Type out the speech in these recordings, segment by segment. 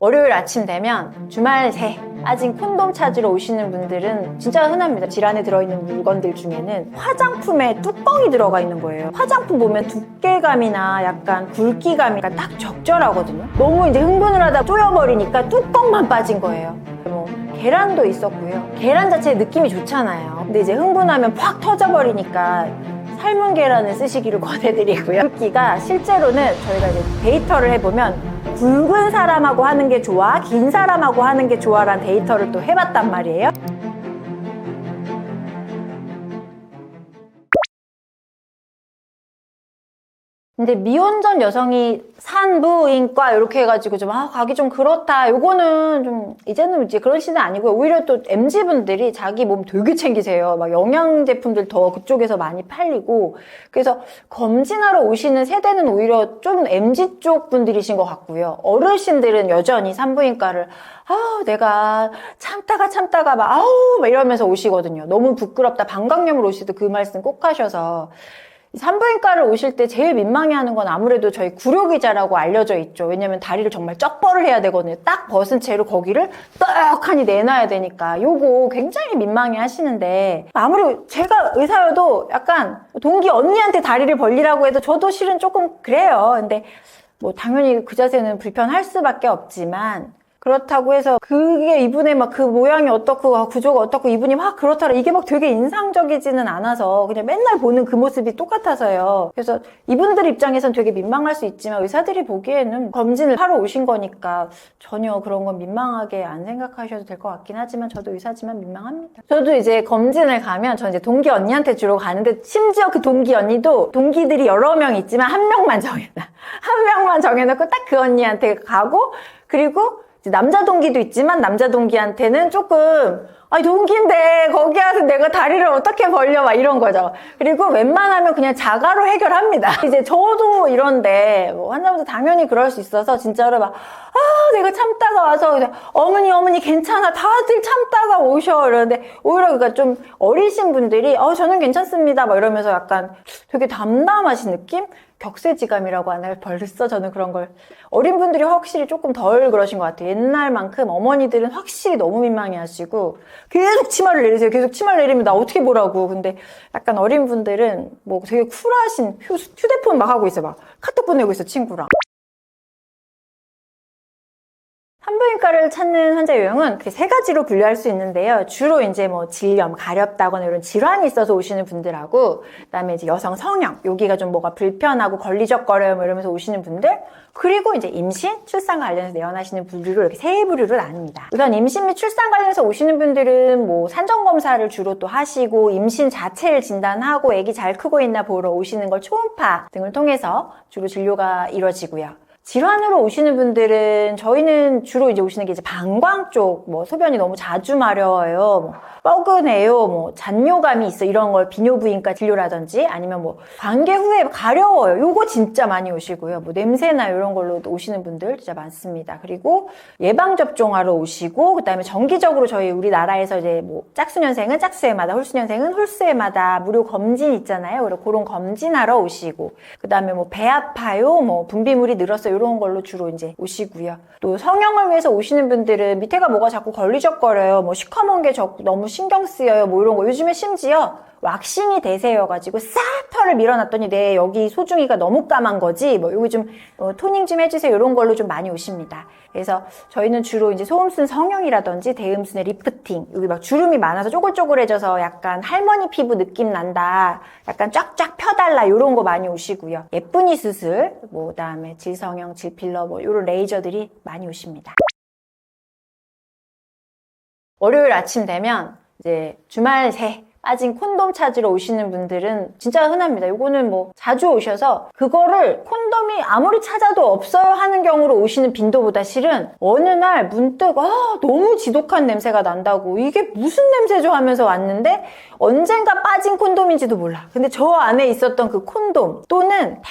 월요일 아침 되면 주말 새 빠진 콘돔 찾으러 오시는 분들은 진짜 흔합니다. 질환에 들어있는 물건들 중에는 화장품에 뚜껑이 들어가 있는 거예요. 화장품 보면 두께감이나 약간 굵기감이 딱 적절하거든요. 너무 이제 흥분을 하다 쪼여버리니까 뚜껑만 빠진 거예요. 뭐 계란도 있었고요. 계란 자체의 느낌이 좋잖아요. 근데 이제 흥분하면 팍 터져버리니까 삶은 계란을 쓰시기를 권해드리고요. 굵기가 실제로는 저희가 이제 데이터를 해보면 굵은 사람하고 하는 게 좋아, 긴 사람하고 하는 게 좋아라는 데이터를 또 해봤단 말이에요. 근데 미혼전 여성이 산부인과 이렇게 해가지고 좀 가기 좀 그렇다. 요거는 좀 이제는 이제 그런 시대 아니고요. 오히려 또 MZ분들이 자기 몸 되게 챙기세요. 막 영양 제품들 더 그쪽에서 많이 팔리고. 그래서 검진하러 오시는 세대는 오히려 좀 MZ 쪽 분들이신 것 같고요. 어르신들은 여전히 산부인과를 내가 참다가 막 이러면서 오시거든요. 너무 부끄럽다. 방광염으로 오시도 그 말씀 꼭 하셔서. 산부인과를 오실 때 제일 민망해하는 건 아무래도 저희 구료기자라고 알려져 있죠. 왜냐면 다리를 정말 쩍벌을 해야 되거든요. 딱 벗은 채로 거기를 떡하니 내놔야 되니까 요거 굉장히 민망해 하시는데, 아무리 제가 의사여도 약간 동기 언니한테 다리를 벌리라고 해도 저도 실은 조금 그래요. 근데 뭐 당연히 그 자세는 불편할 수밖에 없지만, 그렇다고 해서 그게 이분의 막 그 모양이 어떻고 구조가 어떻고 이분이 막 그렇더라 이게 막 되게 인상적이지는 않아서 그냥 맨날 보는 그 모습이 똑같아서요. 그래서 이분들 입장에선 되게 민망할 수 있지만 의사들이 보기에는 검진을 하러 오신 거니까 전혀 그런 건 민망하게 안 생각하셔도 될 것 같긴 하지만 저도 의사지만 민망합니다. 저도 이제 검진을 가면 전 이제 동기 언니한테 주로 가는데, 심지어 그 동기 언니도 동기들이 여러 명 있지만 한 명만 정해놓고 딱 그 언니한테 가고, 그리고 남자 동기도 있지만 남자 동기한테는 조금 동기인데 거기 와서 내가 다리를 어떻게 벌려 막 이런 거죠. 그리고 웬만하면 그냥 자가로 해결합니다. 이제 저도 이런데 환자분들 당연히 그럴 수 있어서 진짜로 막 내가 참다가 와서 어머니 괜찮아 다들 참다가 오셔 이러는데, 오히려 그러니까 좀 어리신 분들이 저는 괜찮습니다 막 이러면서 약간 되게 담담하신 느낌? 격세지감이라고 하나요? 벌써 저는 그런 걸, 어린 분들이 확실히 조금 덜 그러신 것 같아요. 옛날만큼 어머니들은 확실히 너무 민망해 하시고 계속 치마를 내리세요. 계속 치마를 내리면 나 어떻게 보라고. 근데 약간 어린 분들은 뭐 되게 쿨하신, 휴대폰 막 하고 있어요. 막 카톡 보내고 있어 친구랑. 산부인과를 찾는 환자 유형은 그 세 가지로 분류할 수 있는데요. 주로 이제 뭐 질염, 가렵다거나 이런 질환이 있어서 오시는 분들하고, 그다음에 이제 여성 성형, 여기가 좀 뭐가 불편하고 걸리적거려요 뭐 이러면서 오시는 분들, 그리고 이제 임신, 출산 관련해서 내원하시는 분류로 이렇게 세 부류로 나뉩니다. 우선 임신 및 출산 관련해서 오시는 분들은 뭐 산정 검사를 주로 또 하시고, 임신 자체를 진단하고 아기 잘 크고 있나 보러 오시는 걸 초음파 등을 통해서 주로 진료가 이루어지고요. 질환으로 오시는 분들은 저희는 주로 이제 오시는 게 이제 방광 쪽, 뭐 소변이 너무 자주 마려워요, 뭐 뻐근해요, 뭐 잔뇨감이 있어, 이런 걸 비뇨부인과 진료라든지, 아니면 뭐 관계 후에 가려워요, 요거 진짜 많이 오시고요. 뭐 냄새나 이런 걸로 오시는 분들 진짜 많습니다. 그리고 예방 접종하러 오시고, 그다음에 정기적으로 저희 우리나라에서 이제 뭐 짝수년생은 짝수해마다, 홀수년생은 홀수해마다 무료 검진 있잖아요. 그리고 그런 검진하러 오시고, 그다음에 뭐 배 아파요, 뭐 분비물이 늘었어요, 이런 걸로 주로 이제 오시고요. 또 성형을 위해서 오시는 분들은 밑에가 뭐가 자꾸 걸리적거려요, 뭐 시커먼 게 너무 신경 쓰여요, 뭐 이런 거. 요즘에 심지어 왁싱이 대세여가지고 싹 털을 밀어놨더니 내 여기 소중이가 너무 까만 거지, 뭐 여기 좀 토닝 좀 해주세요, 이런 걸로 좀 많이 오십니다. 그래서 저희는 주로 이제 소음순 성형이라든지 대음순의 리프팅, 여기 막 주름이 많아서 쪼글쪼글해져서 약간 할머니 피부 느낌 난다, 약간 쫙쫙 펴달라, 이런 거 많이 오시고요. 예쁜이 수술, 뭐 그다음에 질성형, 질필러, 뭐 이런 레이저들이 많이 오십니다. 월요일 아침 되면 이제 주말 새 빠진 콘돔 찾으러 오시는 분들은 진짜 흔합니다. 요거는 뭐 자주 오셔서 그거를 콘돔이 아무리 찾아도 없어요 하는 경우로 오시는 빈도보다 실은 어느 날 문득 너무 지독한 냄새가 난다고, 이게 무슨 냄새죠 하면서 왔는데 언젠가 빠진 콘돔인지도 몰라. 근데 저 안에 있었던 그 콘돔 또는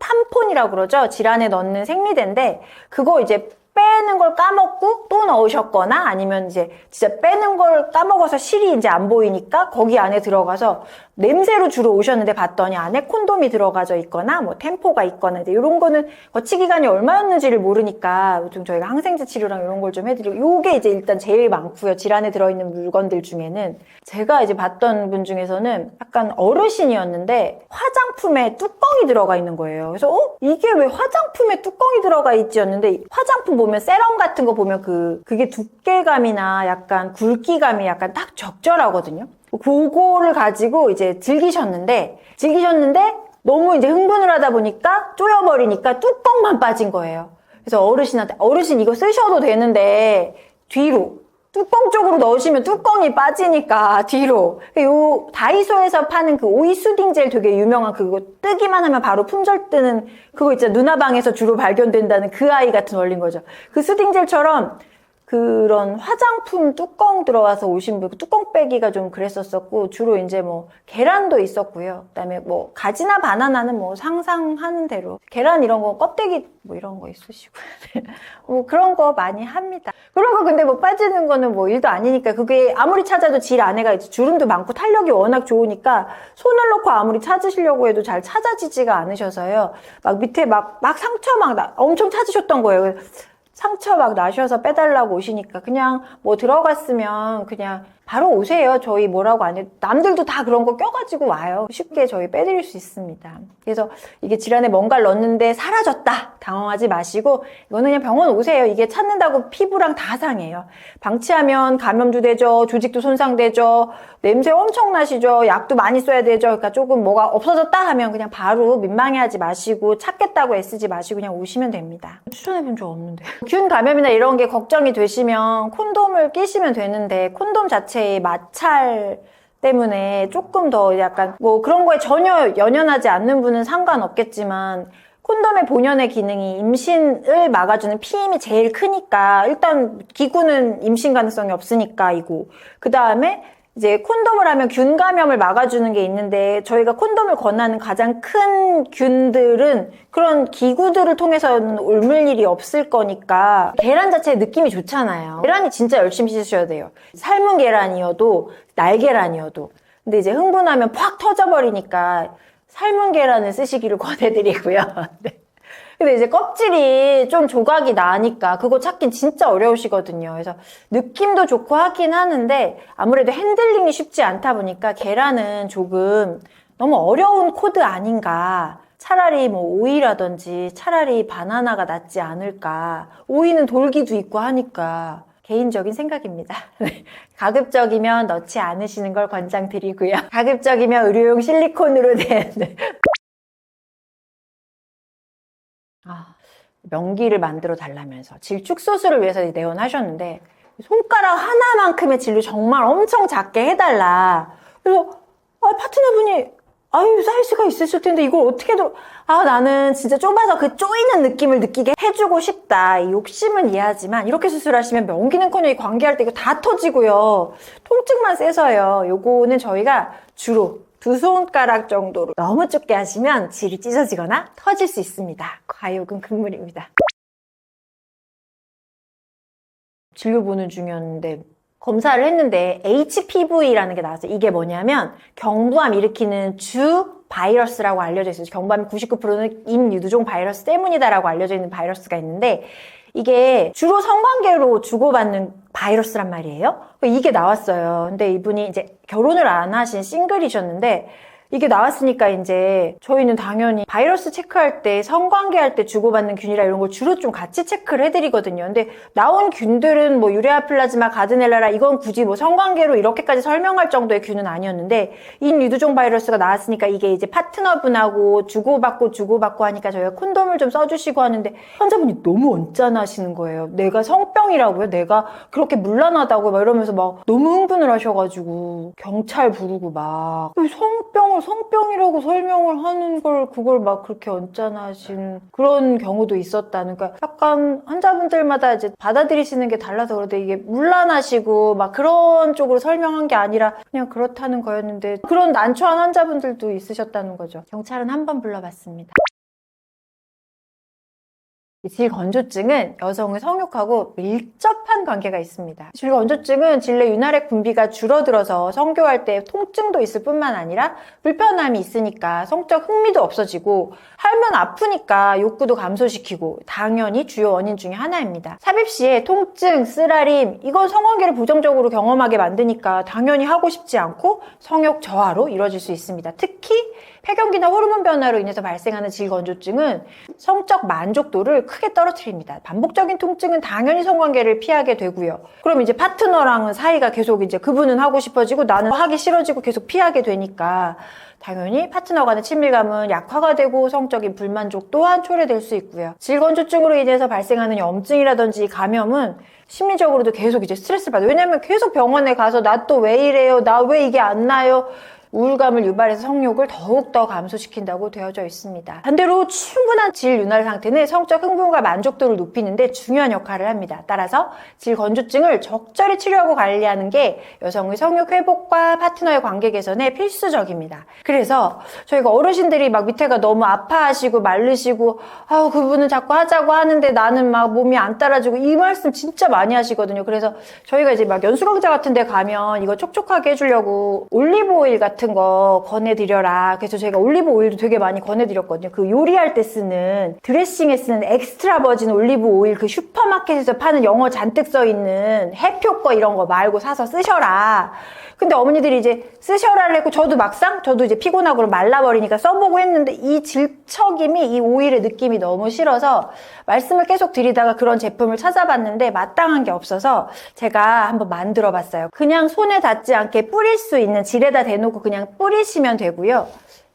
탐폰이라고 그러죠. 질환에 넣는 생리대인데 그거 이제 빼는 걸 까먹고 또 넣으셨거나 아니면 이제 진짜 빼는 걸 까먹어서 실이 이제 안 보이니까 거기 안에 들어가서 냄새로 주로 오셨는데 봤더니 안에 콘돔이 들어가져 있거나 뭐 템포가 있거나 이제 이런 거는 거치 기간이 얼마였는지를 모르니까 좀 저희가 항생제 치료랑 이런 걸 좀 해드리고 요게 이제 일단 제일 많고요. 질환에 들어있는 물건들 중에는 제가 이제 봤던 분 중에서는 약간 어르신이었는데 화장품에 뚜껑이 들어가 있는 거예요. 그래서 이게 왜 화장품에 뚜껑이 들어가 있지였는데 화장품 보면 세럼 같은 거 보면 그게 두께감이나 약간 굵기감이 약간 딱 적절하거든요. 그거를 가지고 이제 즐기셨는데 너무 이제 흥분을 하다 보니까 쪼여버리니까 뚜껑만 빠진 거예요. 그래서 어르신한테 어르신 이거 쓰셔도 되는데 뒤로 뚜껑 쪽으로 넣으시면 뚜껑이 빠지니까 뒤로. 요 다이소에서 파는 그 오이 수딩 젤 되게 유명한 그거 뜨기만 하면 바로 품절 뜨는 그거 있잖아요. 누나방에서 주로 발견된다는 그 아이 같은 원리인 거죠. 그 수딩 젤처럼 그런 화장품 뚜껑 들어와서 오신 분, 뚜껑 빼기가 좀 그랬었고, 주로 이제 뭐, 계란도 있었고요. 그 다음에 뭐, 가지나 바나나는 뭐, 상상하는 대로. 계란 이런 거, 껍데기 뭐 이런 거 있으시고. 뭐, 그런 거 많이 합니다. 그런 거 근데 뭐, 빠지는 거는 뭐, 일도 아니니까, 그게 아무리 찾아도 질 안에가 이제 주름도 많고 탄력이 워낙 좋으니까, 손을 놓고 아무리 찾으시려고 해도 잘 찾아지지가 않으셔서요. 막 밑에 막 상처 엄청 찾으셨던 거예요. 상처 막 나셔서 빼달라고 오시니까 그냥 뭐 들어갔으면 그냥 바로 오세요. 저희 뭐라고 안 해요. 남들도 다 그런 거 껴가지고 와요. 쉽게 저희 빼드릴 수 있습니다. 그래서 이게 질환에 뭔가를 넣었는데 사라졌다. 당황하지 마시고 이거는 그냥 병원 오세요. 이게 찾는다고 피부랑 다 상해요. 방치하면 감염도 되죠. 조직도 손상되죠. 냄새 엄청 나시죠. 약도 많이 써야 되죠. 그러니까 조금 뭐가 없어졌다 하면 그냥 바로 민망해하지 마시고 찾겠다고 애쓰지 마시고 그냥 오시면 됩니다. 추천해본 적 없는데. 균 감염이나 이런 게 걱정이 되시면 콘돔을 끼시면 되는데 콘돔 자체의 마찰 때문에 조금 더 약간 뭐 그런 거에 전혀 연연하지 않는 분은 상관없겠지만 콘돔의 본연의 기능이 임신을 막아주는 피임이 제일 크니까 일단 기구는 임신 가능성이 없으니까 이고 그 다음에 이제 콘돔을 하면 균 감염을 막아주는 게 있는데 저희가 콘돔을 권하는 가장 큰 균들은 그런 기구들을 통해서는 옮을 일이 없을 거니까 계란 자체의 느낌이 좋잖아요. 계란이 진짜 열심히 씻으셔야 돼요. 삶은 계란이어도 날계란이어도. 근데 이제 흥분하면 팍 터져버리니까 삶은 계란을 쓰시기를 권해드리고요. 네. 근데 이제 껍질이 좀 조각이 나니까 그거 찾긴 진짜 어려우시거든요. 그래서 느낌도 좋고 하긴 하는데 아무래도 핸들링이 쉽지 않다 보니까 계란은 조금 너무 어려운 코드 아닌가. 차라리 뭐 오이라든지 차라리 바나나가 낫지 않을까. 오이는 돌기도 있고 하니까 개인적인 생각입니다. 가급적이면 넣지 않으시는 걸 권장드리고요. 가급적이면 의료용 실리콘으로 된 명기를 만들어 달라면서 질축소수를 위해서 내원하셨는데 손가락 하나만큼의 질을 정말 엄청 작게 해달라. 그래서 파트너분이 사이즈가 있으실 텐데 이걸 어떻게 나는 진짜 좁아서 그 쪼이는 느낌을 느끼게 해주고 싶다. 이 욕심은 이해하지만 이렇게 수술하시면 명기는커녕 관계할 때 이거 다 터지고요. 통증만 세서요. 요거는 저희가 주로 2손가락 정도로 너무 좁게 하시면 질이 찢어지거나 터질 수 있습니다. 과욕은 금물입니다. 진료 보는 중이었는데 검사를 했는데 HPV라는 게 나왔어요. 이게 뭐냐면 경부암 일으키는 주 바이러스라고 알려져 있어요. 경부암 99%는 임유두종 바이러스 때문이다라고 알려져 있는 바이러스가 있는데 이게 주로 성관계로 주고받는 바이러스란 말이에요. 이게 나왔어요. 근데 이분이 이제 결혼을 안 하신 싱글이셨는데 이게 나왔으니까 이제 저희는 당연히 바이러스 체크할 때 성관계할 때 주고받는 균이라 이런 걸 주로 좀 같이 체크를 해드리거든요. 근데 나온 균들은 뭐 유레아 플라즈마, 가드넬라라 이건 굳이 뭐 성관계로 이렇게까지 설명할 정도의 균은 아니었는데 인유두종 바이러스가 나왔으니까 이게 이제 파트너분하고 주고받고 하니까 저희가 콘돔을 좀 써주시고 하는데 환자분이 너무 언짢아하시는 거예요. 내가 성병이라고요? 내가 그렇게 문란하다고 막 이러면서 막 너무 흥분을 하셔가지고 경찰 부르고 막 성병이라고 설명을 하는 걸 그걸 막 그렇게 언짢아하신 그런 경우도 있었다는 거야. 약간 환자분들마다 이제 받아들이시는 게 달라서 그런데 이게 문란하시고 막 그런 쪽으로 설명한 게 아니라 그냥 그렇다는 거였는데 그런 난처한 환자분들도 있으셨다는 거죠. 경찰은 한 번 불러봤습니다. 질건조증은 여성의 성욕하고 밀접한 관계가 있습니다. 질건조증은 질내 윤활액 분비가 줄어들어서 성교할 때 통증도 있을 뿐만 아니라 불편함이 있으니까 성적 흥미도 없어지고 하면 아프니까 욕구도 감소시키고 당연히 주요 원인 중에 하나입니다. 삽입 시에 통증, 쓰라림 이건 성관계를 부정적으로 경험하게 만드니까 당연히 하고 싶지 않고 성욕 저하로 이루어질 수 있습니다. 특히 폐경기나 호르몬 변화로 인해서 발생하는 질건조증은 성적 만족도를 크게 떨어뜨립니다. 반복적인 통증은 당연히 성관계를 피하게 되고요. 그럼 이제 파트너랑은 사이가 계속 이제 그분은 하고 싶어지고 나는 하기 싫어지고 계속 피하게 되니까 당연히 파트너 간의 친밀감은 약화가 되고 성적인 불만족 또한 초래될 수 있고요. 질건조증으로 인해서 발생하는 염증이라든지 감염은 심리적으로도 계속 이제 스트레스를 받아요. 왜냐면 계속 병원에 가서 나 또 왜 이래요? 나 왜 이게 안 나요? 우울감을 유발해서 성욕을 더욱더 감소시킨다고 되어져 있습니다. 반대로 충분한 질 윤활 상태는 성적 흥분과 만족도를 높이는데 중요한 역할을 합니다. 따라서 질 건조증을 적절히 치료하고 관리하는 게 여성의 성욕 회복과 파트너의 관계 개선에 필수적입니다. 그래서 저희가 어르신들이 막 밑에가 너무 아파하시고 마르시고 아우 그분은 자꾸 하자고 하는데 나는 막 몸이 안 따라주고 이 말씀 진짜 많이 하시거든요. 그래서 저희가 이제 막 연수강좌 같은 데 가면 이거 촉촉하게 해주려고 올리브 오일 같은 거 권해드려라. 그래서 제가 올리브 오일도 되게 많이 권해드렸거든요. 그 요리할 때 쓰는 드레싱에 쓰는 엑스트라 버진 올리브 오일 그 슈퍼마켓에서 파는 영어 잔뜩 써있는 해표 거 이런 거 말고 사서 쓰셔라. 근데 어머니들이 이제 쓰셔라를 했고 저도 이제 피곤하고 그럼 말라버리니까 써보고 했는데 이 질척임이 이 오일의 느낌이 너무 싫어서 말씀을 계속 드리다가 그런 제품을 찾아봤는데 마땅한 게 없어서 제가 한번 만들어 봤어요. 그냥 손에 닿지 않게 뿌릴 수 있는 질에다 대놓고 그냥 뿌리시면 되고요.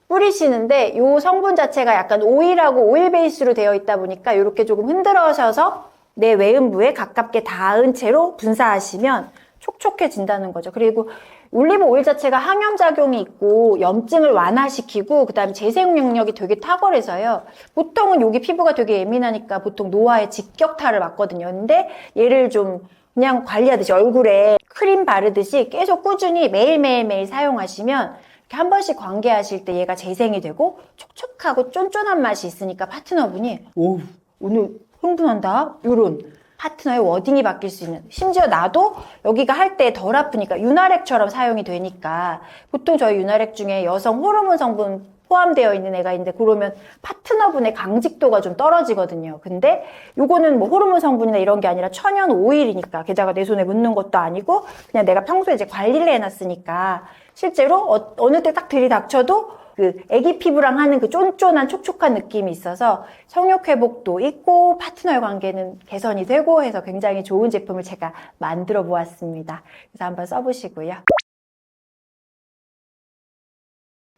뿌리시는데 이 성분 자체가 약간 오일하고 오일 베이스로 되어 있다 보니까 이렇게 조금 흔들어셔서 내 외음부에 가깝게 닿은 채로 분사하시면 촉촉해진다는 거죠. 그리고 올리브 오일 자체가 항염작용이 있고 염증을 완화시키고 그 다음에 재생 능력이 되게 탁월해서요. 보통은 여기 피부가 되게 예민하니까 보통 노화에 직격탄을 맞거든요. 근데 얘를 좀 그냥 관리하듯이 얼굴에 크림 바르듯이 계속 꾸준히 매일매일 사용하시면 이렇게 한 번씩 관계하실 때 얘가 재생이 되고 촉촉하고 쫀쫀한 맛이 있으니까 파트너분이 오 오늘 흥분한다 이런 파트너의 워딩이 바뀔 수 있는, 심지어 나도 여기가 할 때 덜 아프니까 윤활액처럼 사용이 되니까 보통 저희 윤활액 중에 여성 호르몬 성분 포함되어 있는 애가 있는데 그러면 파트너분의 강직도가 좀 떨어지거든요. 근데 요거는 뭐 호르몬 성분이나 이런 게 아니라 천연 오일이니까 게다가 내 손에 묻는 것도 아니고 그냥 내가 평소에 이제 관리를 해놨으니까 실제로 어느 때 딱 들이닥쳐도 그 애기 피부랑 하는 그 쫀쫀한 촉촉한 느낌이 있어서 성욕 회복도 있고 파트너의 관계는 개선이 되고 해서 굉장히 좋은 제품을 제가 만들어 보았습니다. 그래서 한번 써보시고요.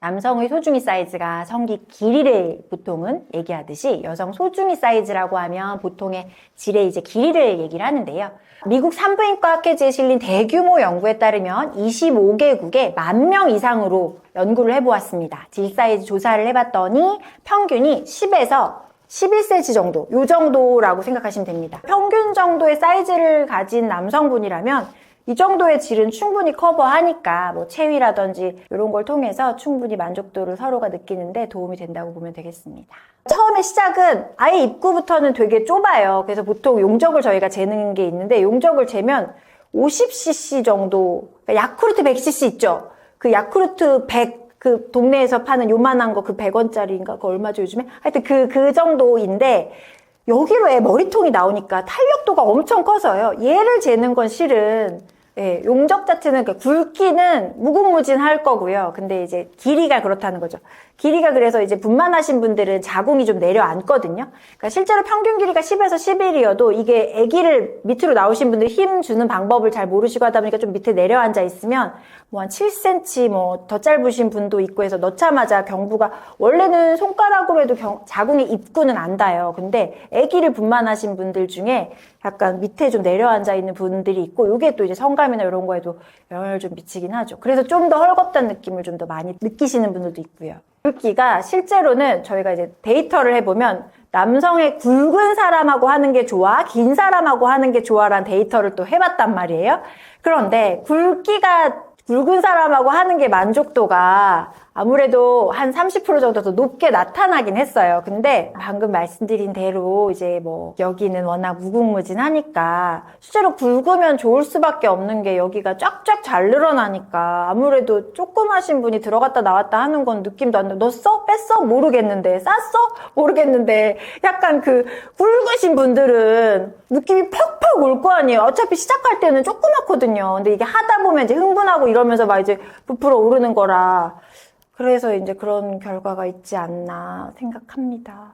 남성의 소중이 사이즈가 성기 길이를 보통은 얘기하듯이 여성 소중이 사이즈라고 하면 보통의 질의 이제 길이를 얘기를 하는데요. 미국 산부인과 학회지에 실린 대규모 연구에 따르면 25개국에 10,000명 이상으로 연구를 해보았습니다. 질 사이즈 조사를 해봤더니 평균이 10에서 11cm 정도, 요 정도라고 생각하시면 됩니다. 평균 정도의 사이즈를 가진 남성분이라면 이 정도의 질은 충분히 커버하니까 뭐 체위라든지 이런 걸 통해서 충분히 만족도를 서로가 느끼는데 도움이 된다고 보면 되겠습니다. 처음에 시작은 아예 입구부터는 되게 좁아요. 그래서 보통 용적을 저희가 재는 게 있는데 용적을 재면 50cc 정도, 야쿠르트 100cc 있죠? 그 야쿠르트 100 그 동네에서 파는 요만한 거 그 100원짜리인가? 그거 얼마죠 요즘에? 하여튼 그 정도인데 여기로 애 머리통이 나오니까 탄력도가 엄청 커서요. 얘를 재는 건 실은 용적 자체는 굵기는 무궁무진할 거고요. 근데 이제 길이가 그렇다는 거죠. 길이가 그래서 이제 분만하신 분들은 자궁이 좀 내려앉거든요. 그러니까 실제로 평균 길이가 10에서 11이어도 이게 아기를 밑으로 나오신 분들이 힘 주는 방법을 잘 모르시고 하다 보니까 좀 밑에 내려앉아 있으면 뭐 한 7cm 뭐 더 짧으신 분도 있고 해서 넣자마자 경부가 원래는 손가락으로 해도 자궁의 입구는 안 닿아요. 근데 아기를 분만하신 분들 중에 약간 밑에 좀 내려앉아 있는 분들이 있고 이게 또 이제 성감이나 이런 거에도 영향을 좀 미치긴 하죠. 그래서 좀 더 헐겁다는 느낌을 좀 더 많이 느끼시는 분들도 있고요. 굵기가 실제로는 저희가 이제 데이터를 해보면 남성의 굵은 사람하고 하는 게 좋아, 긴 사람하고 하는 게 좋아라는 데이터를 또 해봤단 말이에요. 그런데 굵은 사람하고 하는 게 만족도가 아무래도 한 30% 정도 더 높게 나타나긴 했어요. 근데 방금 말씀드린 대로 이제 뭐 여기는 워낙 무궁무진하니까 실제로 굵으면 좋을 수밖에 없는 게 여기가 쫙쫙 잘 늘어나니까 아무래도 조그마신 분이 들어갔다 나왔다 하는 건 느낌도 안 나. 너 써? 뺐어? 모르겠는데. 쌌어? 모르겠는데. 약간 그 굵으신 분들은 느낌이 퍽퍽 올 거 아니에요. 어차피 시작할 때는 조그맣거든요. 근데 이게 하다 보면 이제 흥분하고 이러면서 막 이제 부풀어 오르는 거라. 그래서 이제 그런 결과가 있지 않나 생각합니다.